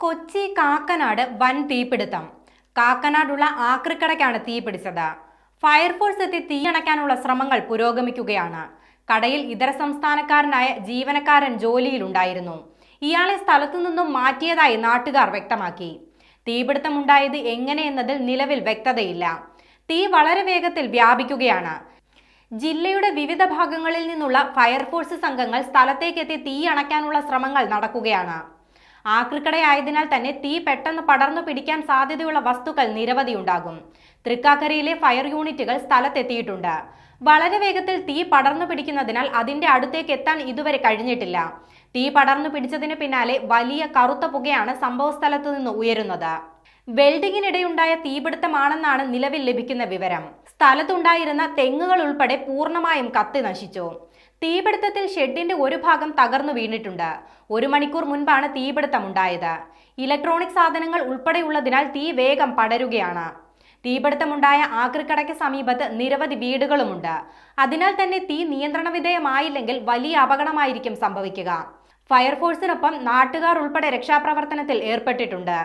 കൊച്ചി കാക്കനാട് വൻ തീപിടുത്തം. കാക്കനാടുള്ള ആക്രിക്കടയ്ക്കാണ് തീ പിടിച്ചത്. ഫയർഫോഴ്സ് എത്തി തീയണയ്ക്കാനുള്ള ശ്രമങ്ങൾ പുരോഗമിക്കുകയാണ്. കടയിൽ ഇതര സംസ്ഥാനക്കാരനായ ജീവനക്കാരൻ ജോലിയിലുണ്ടായിരുന്നു. ഇയാളെ സ്ഥലത്തു നിന്നും മാറ്റിയതായി നാട്ടുകാർ വ്യക്തമാക്കി. തീപിടുത്തമുണ്ടായത് എങ്ങനെയെന്നതിൽ നിലവിൽ വ്യക്തതയില്ല. തീ വളരെ വേഗത്തിൽ വ്യാപിക്കുകയാണ്. ജില്ലയുടെ വിവിധ ഭാഗങ്ങളിൽ നിന്നുള്ള ഫയർഫോഴ്സ് സംഘങ്ങൾ സ്ഥലത്തേക്കെത്തി തീ അണയ്ക്കാനുള്ള ശ്രമങ്ങൾ നടക്കുകയാണ്. ആക്രിക്കടയായതിനാൽ തന്നെ തീ പെട്ടെന്ന് പടർന്നു പിടിക്കാൻ സാധ്യതയുള്ള വസ്തുക്കൾ നിരവധിയുണ്ടാകും. തൃക്കാക്കരയിലെ ഫയർ യൂണിറ്റുകൾ സ്ഥലത്തെത്തിയിട്ടുണ്ട്. വളരെ വേഗത്തിൽ തീ പടർന്നു പിടിക്കുന്നതിനാൽ അതിന്റെ അടുത്തേക്ക് എത്താൻ ഇതുവരെ കഴിഞ്ഞിട്ടില്ല. തീ പടർന്നു പിടിച്ചതിന് പിന്നാലെ വലിയ കറുത്ത പുകയാണ് സംഭവസ്ഥലത്തു നിന്ന് ഉയരുന്നത്. വെൽഡിങ്ങിനിടെയുണ്ടായ തീപിടുത്തമാണെന്നാണ് നിലവിൽ ലഭിക്കുന്ന വിവരം. സ്ഥലത്തുണ്ടായിരുന്ന തെങ്ങുകൾ ഉൾപ്പെടെ പൂർണ്ണമായും കത്തി നശിച്ചു. തീപിടുത്തത്തിൽ ഷെഡിന്റെ ഒരു ഭാഗം തകർന്നു വീണിട്ടുണ്ട്. 1 മണിക്കൂർ മുൻപാണ് തീപിടുത്തമുണ്ടായത്. ഇലക്ട്രോണിക് സാധനങ്ങൾ ഉൾപ്പെടെയുള്ളതിനാൽ തീ വേഗം പടരുകയാണ്. തീപിടുത്തമുണ്ടായ ആക്രിക്കടയ്ക്ക് സമീപത്ത് നിരവധി വീടുകളുമുണ്ട്. അതിനാൽ തന്നെ തീ നിയന്ത്രണ വിധേയമായില്ലെങ്കിൽ വലിയ അപകടമായിരിക്കും സംഭവിക്കുക. ഫയർഫോഴ്സിനൊപ്പം നാട്ടുകാർ ഉൾപ്പെടെ രക്ഷാപ്രവർത്തനത്തിൽ ഏർപ്പെട്ടിട്ടുണ്ട്.